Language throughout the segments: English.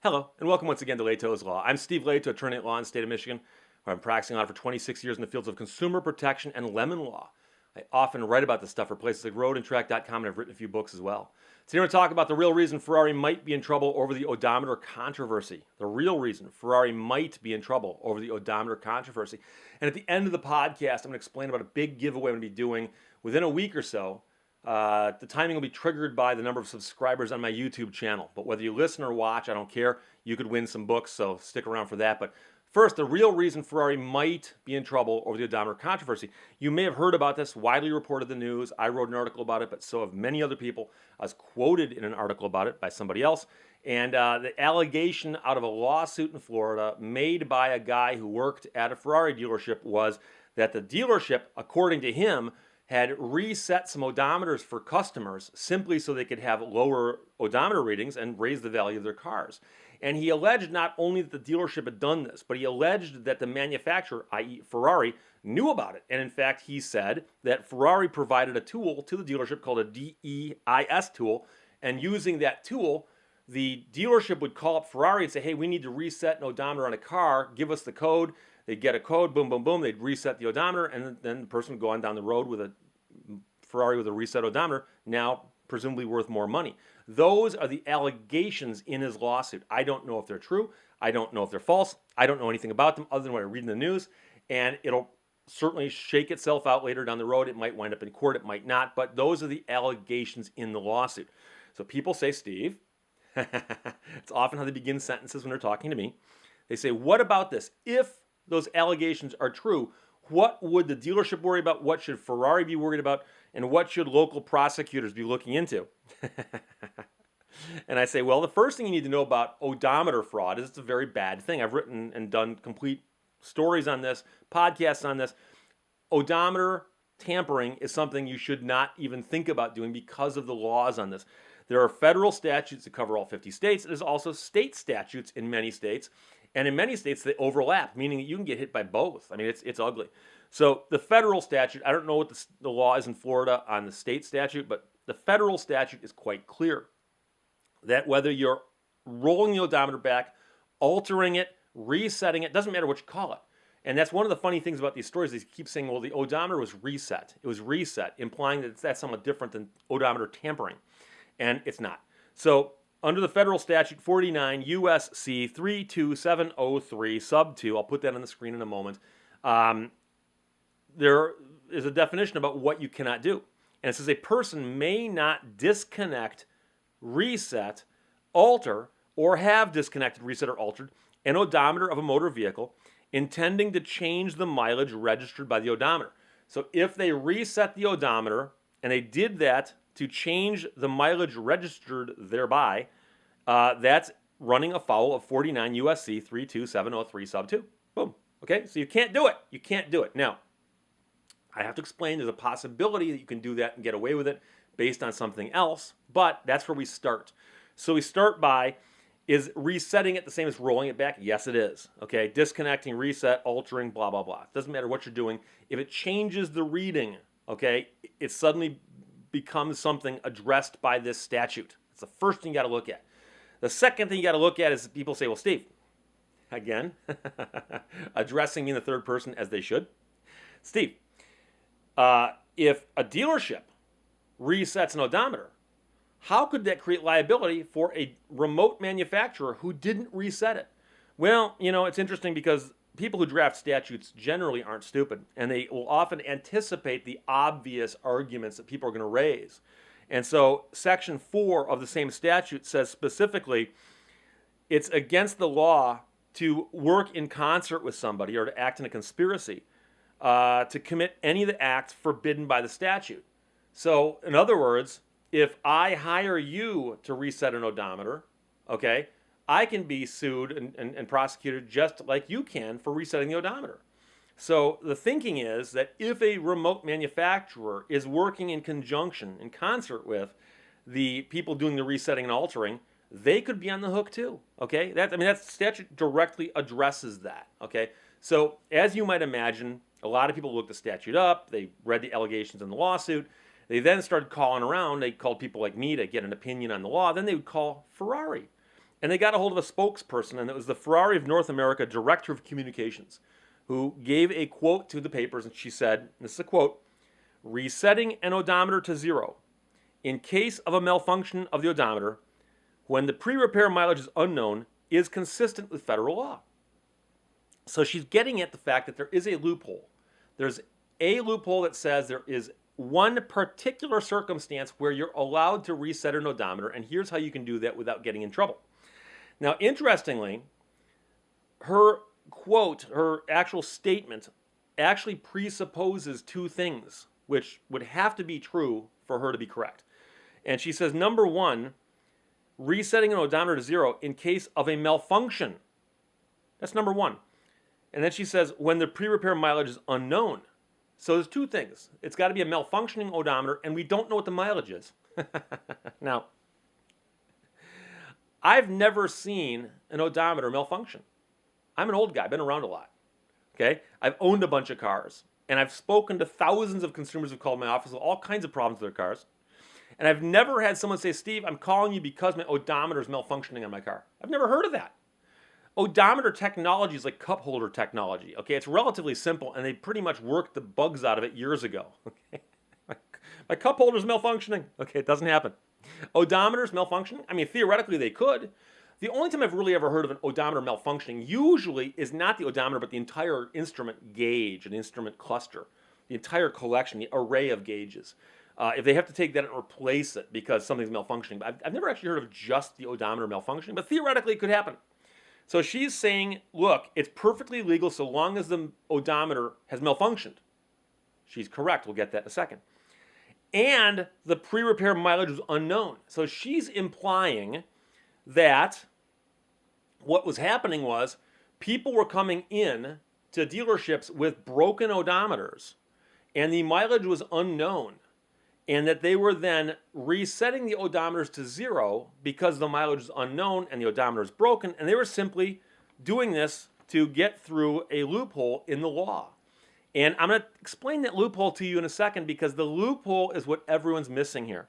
Hello, and welcome once again to Lehto's Law. I'm Steve Lehto, attorney at law in the state of Michigan, where I'm practicing law for 26 years in the fields of consumer protection and lemon law. I often write about this stuff for places like roadandtrack.com, and I've written a few books as well. Today we're going to talk about the real reason Ferrari might be in trouble over the odometer controversy. The real reason Ferrari might be in trouble over the odometer controversy. And at the end of the podcast, I'm going to explain about a big giveaway I'm going to be doing within a week or so. The timing will be triggered by the number of subscribers on my YouTube channel. But whether you listen or watch, I don't care. You could win some books, so stick around for that. But first, the real reason Ferrari might be in trouble over the odometer controversy. You may have heard about this, widely reported in the news. I wrote an article about it, but so have many other people. I was quoted in an article about it by somebody else. And the allegation out of a lawsuit in Florida made by a guy who worked at a Ferrari dealership was that the dealership, according to him, had reset some odometers for customers simply so they could have lower odometer readings and raise the value of their cars. And he alleged not only that the dealership had done this, but he alleged that the manufacturer, i.e. Ferrari, knew about it. And in fact, he said that Ferrari provided a tool to the dealership called a DEIS tool, and using that tool, the dealership would call up Ferrari and say, hey, we need to reset an odometer on a car, give us the code. They'd get a code, boom, boom, boom. They'd reset the odometer, and then the person would go on down the road with a Ferrari with a reset odometer, now presumably worth more money. Those are the allegations in his lawsuit. I don't know if they're true. I don't know if they're false. I don't know anything about them other than what I read in the news, and it'll certainly shake itself out later down the road. It might wind up in court. It might not, but those are the allegations in the lawsuit. So people say, Steve, it's often how they begin sentences when they're talking to me. They say, what about this? If those allegations are true, what would the dealership worry about? What should Ferrari be worried about? And what should local prosecutors be looking into? And I say, well, the first thing you need to know about odometer fraud is it's a very bad thing. I've written and done complete stories on this, podcasts on this. Odometer tampering is something you should not even think about doing because of the laws on this. There are federal statutes that cover all 50 states. There's also state statutes in many states. And in many states, they overlap, meaning that you can get hit by both. I mean, it's ugly. So the federal statute, I don't know what the law is in Florida on the state statute, but the federal statute is quite clear that whether you're rolling the odometer back, altering it, resetting it, doesn't matter what you call it. And that's one of the funny things about these stories. They keep saying, well, the odometer was reset. It was reset, implying that that's somewhat different than odometer tampering. And it's not. So under the federal statute 49 U.S.C. 32703 sub 2, I'll put that on the screen in a moment, there is a definition about what you cannot do. And it says a person may not disconnect, reset, alter, or have disconnected, reset, or altered an odometer of a motor vehicle intending to change the mileage registered by the odometer. So if they reset the odometer and they did that to change the mileage registered thereby, that's running afoul of 49 U.S.C. 32703 sub 2. Boom. Okay, so you can't do it. You can't do it. Now, I have to explain there's a possibility that you can do that and get away with it based on something else, but that's where we start. So we start by, is resetting it the same as rolling it back? Yes, it is. Okay, disconnecting, reset, altering, blah, blah, blah. It doesn't matter what you're doing. If it changes the reading, okay, it suddenly becomes something addressed by this statute. It's the first thing you got to look at. The second thing you got to look at is people say, well, Steve, again, addressing me in the third person as they should. Steve, if a dealership resets an odometer, how could that create liability for a remote manufacturer who didn't reset it? Well, you know, it's interesting because people who draft statutes generally aren't stupid, and they will often anticipate the obvious arguments that people are going to raise. And so Section 4 of the same statute says specifically it's against the law to work in concert with somebody or to act in a conspiracy to commit any of the acts forbidden by the statute. So, in other words, if I hire you to reset an odometer, okay, I can be sued and prosecuted just like you can for resetting the odometer. So the thinking is that if a remote manufacturer is working in conjunction, in concert with the people doing the resetting and altering, they could be on the hook too. Okay, that statute directly addresses that. Okay, so as you might imagine, a lot of people looked the statute up. They read the allegations in the lawsuit. They then started calling around. They called people like me to get an opinion on the law. Then they would call Ferrari. And they got a hold of a spokesperson, and it was the Ferrari of North America Director of Communications, who gave a quote to the papers, and she said, this is a quote, resetting an odometer to zero in case of a malfunction of the odometer when the pre-repair mileage is unknown is consistent with federal law. So she's getting at the fact that there is a loophole. There's a loophole that says there is one particular circumstance where you're allowed to reset an odometer, and here's how you can do that without getting in trouble. Now, interestingly, her quote, her actual statement, actually presupposes two things, which would have to be true for her to be correct. And she says, number one, resetting an odometer to zero in case of a malfunction. That's number one. And then she says, when the pre-repair mileage is unknown. So there's two things. It's got to be a malfunctioning odometer, and we don't know what the mileage is. Now, I've never seen an odometer malfunction. I'm an old guy, been around a lot. Okay? I've owned a bunch of cars, and I've spoken to thousands of consumers who've called my office with all kinds of problems with their cars. And I've never had someone say, Steve, I'm calling you because my odometer is malfunctioning on my car. I've never heard of that. Odometer technology is like cup holder technology. Okay, it's relatively simple, and they pretty much worked the bugs out of it years ago. Okay, my cup holder is malfunctioning. Okay, it doesn't happen. Odometers malfunctioning? I mean, theoretically they could. The only time I've really ever heard of an odometer malfunctioning usually is not the odometer, but the entire instrument gauge, an instrument cluster, the entire collection, the array of gauges. If they have to take that and replace it because something's malfunctioning. But I've never actually heard of just the odometer malfunctioning, but theoretically it could happen. So she's saying, look, it's perfectly legal so long as the odometer has malfunctioned. She's correct. We'll get that in a second. And the pre-repair mileage was unknown. So she's implying that what was happening was people were coming in to dealerships with broken odometers, and the mileage was unknown, and that they were then resetting the odometers to zero because the mileage is unknown and the odometer is broken, and they were simply doing this to get through a loophole in the law. And I'm going to explain that loophole to you in a second, because the loophole is what everyone's missing here.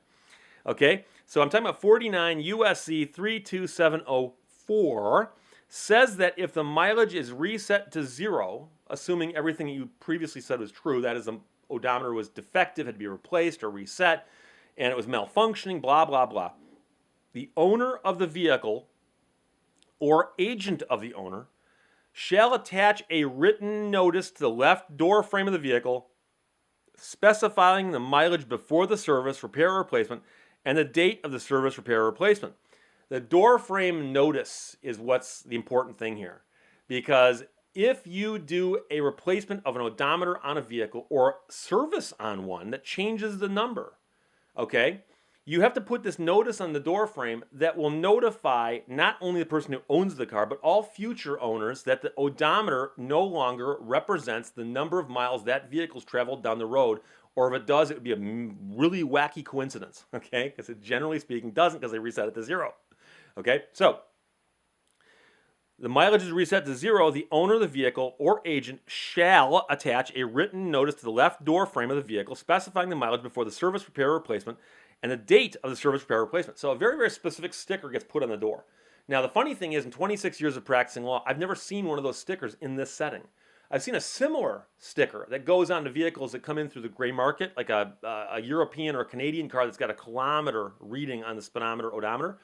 Okay? So I'm talking about 49 USC 32704 says that if the mileage is reset to zero, assuming everything you previously said was true, that is, the odometer was defective, had to be replaced or reset, and it was malfunctioning, blah, blah, blah, the owner of the vehicle or agent of the owner shall attach a written notice to the left door frame of the vehicle specifying the mileage before the service, repair, or replacement, and the date of the service, repair, or replacement. The door frame notice is what's the important thing here, because if you do a replacement of an odometer on a vehicle or service on one that changes the number, okay, you have to put this notice on the door frame that will notify not only the person who owns the car, but all future owners that the odometer no longer represents the number of miles that vehicle's traveled down the road, or if it does, it would be a really wacky coincidence, okay, because it generally speaking doesn't, because they reset it to zero, okay, so the mileage is reset to zero. The owner of the vehicle or agent shall attach a written notice to the left door frame of the vehicle specifying the mileage before the service, repair, or replacement, and the date of the service, repair, or replacement. So a very, very specific sticker gets put on the door. Now, the funny thing is, in 26 years of practicing law, I've never seen one of those stickers in this setting. I've seen a similar sticker that goes onto vehicles that come in through the gray market, like a European or a Canadian car that's got a kilometer reading on the speedometer odometer.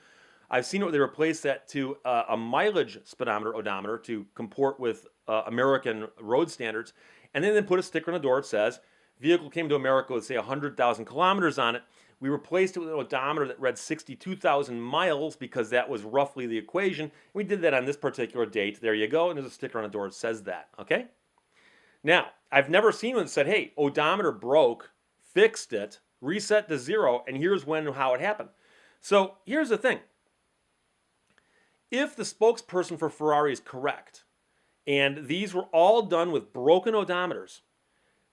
I've seen it where they replace that to a mileage speedometer odometer to comport with American road standards, and then put a sticker on the door that says, vehicle came to America with, say, 100,000 kilometers on it. We replaced it with an odometer that read 62,000 miles because that was roughly the equation. We did that on this particular date. There you go, and there's a sticker on the door that says that, okay? Now, I've never seen one that said, hey, odometer broke, fixed it, reset to zero, and here's when and how it happened. So here's the thing. If the spokesperson for Ferrari is correct, and these were all done with broken odometers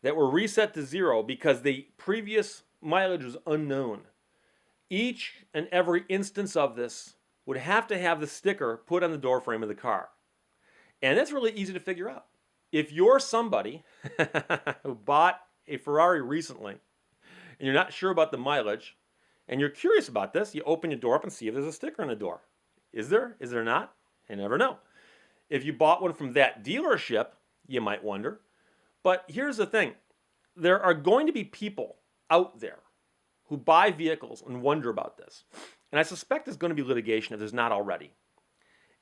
that were reset to zero because the previous mileage was unknown, each and every instance of this would have to have the sticker put on the door frame of the car. And that's really easy to figure out. If you're somebody who bought a Ferrari recently and you're not sure about the mileage and you're curious about this, you open your door up and see if there's a sticker on the door. Is there? Is there not? I never know. If you bought one from that dealership, you might wonder. But here's the thing. There are going to be people out there who buy vehicles and wonder about this. And I suspect there's going to be litigation if there's not already.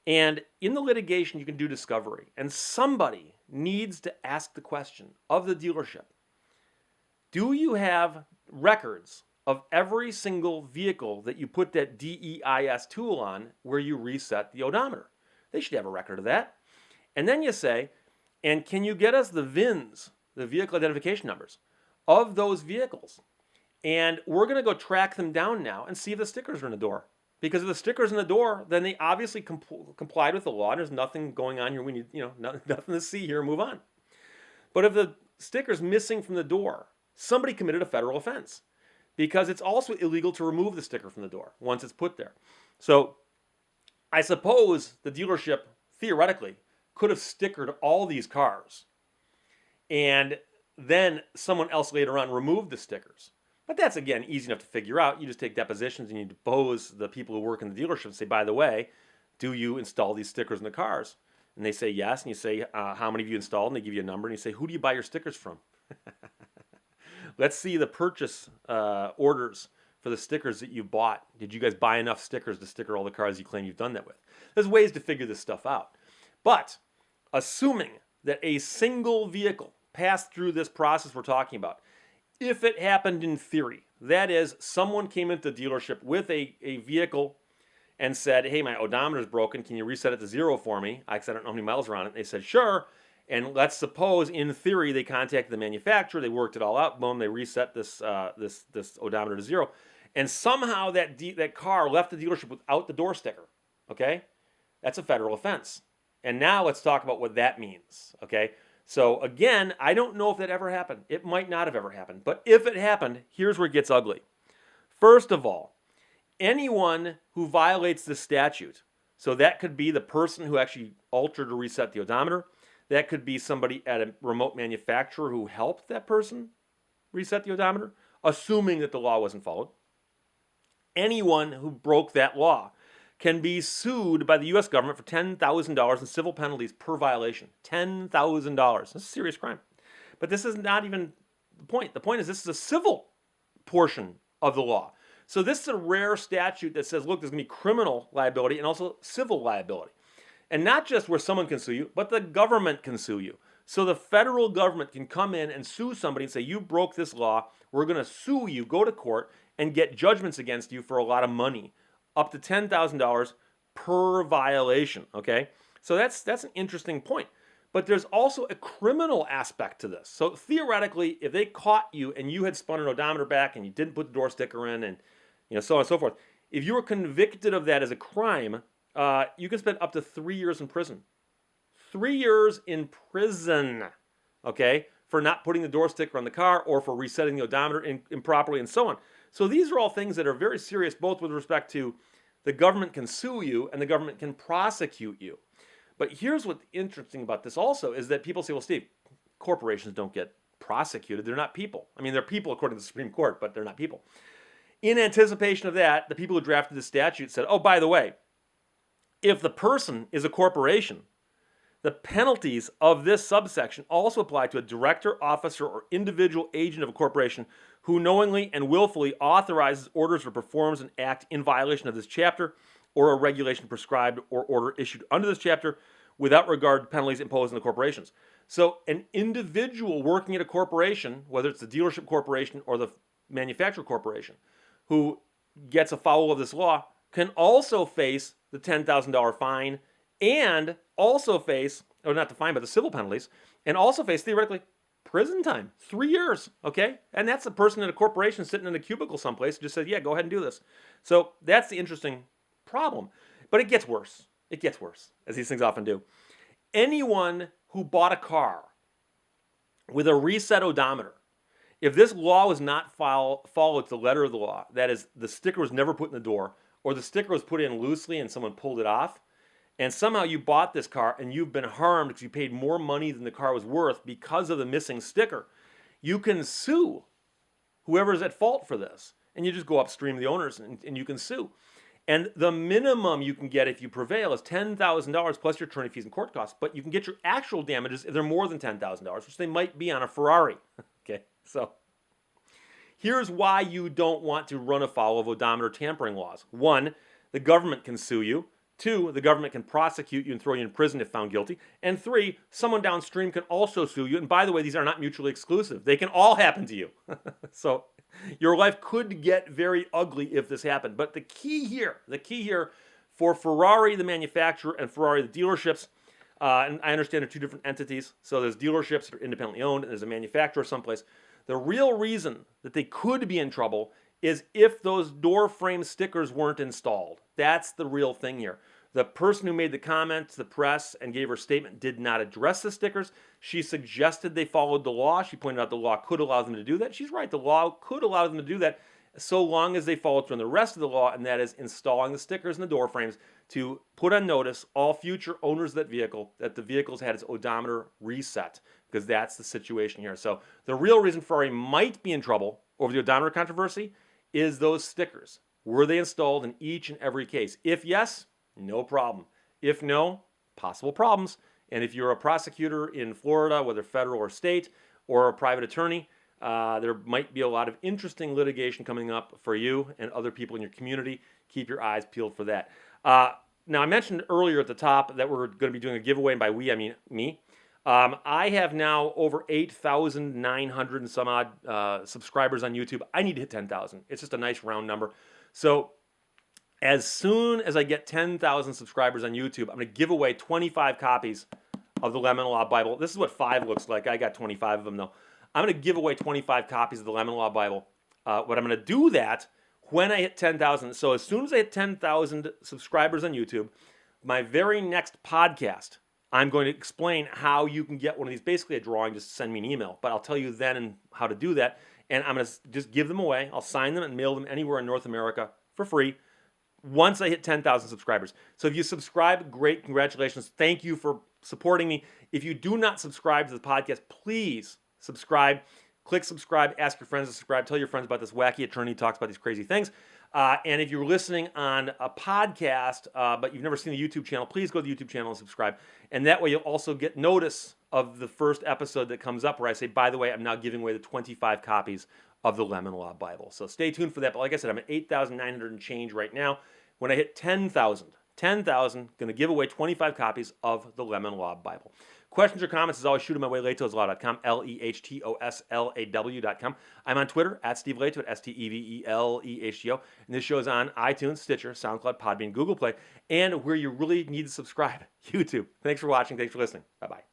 And in the litigation, you can do discovery. And somebody needs to ask the question of the dealership, do you have records of every single vehicle that you put that DEIS tool on where you reset the odometer? They should have a record of that. And then you say, and can you get us the VINs, the vehicle identification numbers, of those vehicles? And we're going to go track them down now and see if the stickers are in the door. Because if the sticker's in the door, then they obviously complied with the law. And there's nothing going on here. We need, nothing to see here. Move on. But if the sticker's missing from the door, somebody committed a federal offense. Because it's also illegal to remove the sticker from the door once it's put there. So I suppose the dealership, theoretically, could have stickered all these cars. And then someone else later on removed the stickers. But that's, again, easy enough to figure out. You just take depositions and you depose the people who work in the dealership and say, by the way, do you install these stickers in the cars? And they say yes. And you say, how many of you installed? And they give you a number. And you say, who do you buy your stickers from? Let's see the purchase orders for the stickers that you bought. Did you guys buy enough stickers to sticker all the cars you claim you've done that with? There's ways to figure this stuff out. But assuming that a single vehicle passed through this process we're talking about, if it happened in theory, that is, someone came into the dealership with a vehicle and said, hey, my odometer's broken. Can you reset it to 0 for me? I said, I don't know how many miles are on it. And they said, sure. And let's suppose, in theory, they contacted the manufacturer. They worked it all out. Boom, they reset this odometer to 0. And somehow that car left the dealership without the door sticker. Okay? That's a federal offense. And now let's talk about what that means. Okay? So again, I don't know if that ever happened. It might not have ever happened. But if it happened, here's where it gets ugly. First of all, anyone who violates this statute, so that could be the person who actually altered or reset the odometer. That could be somebody at a remote manufacturer who helped that person reset the odometer, assuming that the law wasn't followed. Anyone who broke that law can be sued by the U.S. government for $10,000 in civil penalties per violation. $10,000. That's a serious crime. But this is not even the point. The point is this is a civil portion of the law. So this is a rare statute that says, look, there's going to be criminal liability and also civil liability. And not just where someone can sue you, but the government can sue you. So the federal government can come in and sue somebody and say, you broke this law. We're going to sue you, go to court, and get judgments against you for a lot of money. Up to $10,000 per violation, okay? So that's an interesting point. But there's also a criminal aspect to this. So theoretically, if they caught you and you had spun an odometer back and you didn't put the door sticker in and so on and so forth, if you were convicted of that as a crime, you can spend up to 3 years in prison. 3 years in prison, okay, for not putting the door sticker on the car or for resetting the odometer improperly and so on. So these are all things that are very serious, both with respect to the government can sue you and the government can prosecute you. But here's what's interesting about this also is that people say, well, Steve, corporations don't get prosecuted. They're not people. I mean, they're people according to the Supreme Court, but they're not people. In anticipation of that, the people who drafted the statute said, oh, by the way, if the person is a corporation, the penalties of this subsection also apply to a director, officer, or individual agent of a corporation who knowingly and willfully authorizes, orders, or performs an act in violation of this chapter or a regulation prescribed or order issued under this chapter without regard to penalties imposed on the corporations. So an individual working at a corporation, whether it's the dealership corporation or the manufacturer corporation, who gets afoul of this law can also face the $10,000 fine and also face, or not the fine, but the civil penalties, and also face, theoretically, prison time. 3 years, okay? And that's a person in a corporation sitting in a cubicle someplace who just said, yeah, go ahead and do this. So that's the interesting problem. But it gets worse. It gets worse, as these things often do. Anyone who bought a car with a reset odometer, if this law was not followed to the letter of the law, that is, the sticker was never put in the door, or the sticker was put in loosely and someone pulled it off, and somehow you bought this car and you've been harmed because you paid more money than the car was worth because of the missing sticker, you can sue whoever is at fault for this. And you just go upstream to the owners and you can sue. And the minimum you can get if you prevail is $10,000 plus your attorney fees and court costs. But you can get your actual damages if they're more than $10,000, which they might be on a Ferrari. Okay, so here's why you don't want to run afoul of odometer tampering laws. 1, the government can sue you. 2, the government can prosecute you and throw you in prison if found guilty. And 3, someone downstream can also sue you. And by the way, these are not mutually exclusive. They can all happen to you. So your life could get very ugly if this happened. But the key here for Ferrari, the manufacturer, and Ferrari, the dealerships, and I understand they're two different entities. So there's dealerships that are independently owned, and there's a manufacturer someplace. The real reason that they could be in trouble is if those door frame stickers weren't installed. That's the real thing here. The person who made the comment to the press and gave her statement did not address the stickers. She suggested they followed the law. She pointed out the law could allow them to do that. She's right. The law could allow them to do that so long as they follow through on the rest of the law, and that is installing the stickers in the door frames to put on notice all future owners of that vehicle that the vehicle's had its odometer reset, because that's the situation here. So the real reason Ferrari might be in trouble over the odometer controversy is those stickers. Were they installed in each and every case? If yes, no problem. If no, possible problems. And if you're a prosecutor in Florida, whether federal or state, or a private attorney, there might be a lot of interesting litigation coming up for you and other people in your community. Keep your eyes peeled for that. Now, I mentioned earlier at the top that we're going to be doing a giveaway, and by we, I mean me. I have now over 8,900 and some odd subscribers on YouTube. I need to hit 10,000. It's just a nice round number. So as soon as I get 10,000 subscribers on YouTube, I'm going to give away 25 copies of the Lemon Law Bible. This is what 5 looks like. I got 25 of them, though. I'm going to give away 25 copies of the Lemon Law Bible. What I'm going to do that when I hit 10,000. So as soon as I hit 10,000 subscribers on YouTube, my very next podcast, I'm going to explain how you can get one of these. Basically a drawing, just send me an email. But I'll tell you then how to do that. And I'm going to just give them away. I'll sign them and mail them anywhere in North America for free once I hit 10,000 subscribers. So if you subscribe, great, congratulations. Thank you for supporting me. If you do not subscribe to the podcast, please subscribe. Click subscribe, ask your friends to subscribe, tell your friends about this wacky attorney who talks about these crazy things. And if you're listening on a podcast, but you've never seen the YouTube channel, please go to the YouTube channel and subscribe. And that way you'll also get notice of the first episode that comes up where I say, by the way, I'm now giving away the 25 copies of the Lemon Law Bible. So stay tuned for that. But like I said, I'm at 8,900 and change right now. When I hit 10,000, going to give away 25 copies of the Lemon Law Bible. Questions or comments, as always, shoot them my way, lehtoslaw.com, LEHTOSLAW.com. I'm on Twitter, at Steve Lehto, at STEVELEHTO. And this show is on iTunes, Stitcher, SoundCloud, Podbean, Google Play, and where you really need to subscribe, YouTube. Thanks for watching. Thanks for listening. Bye-bye.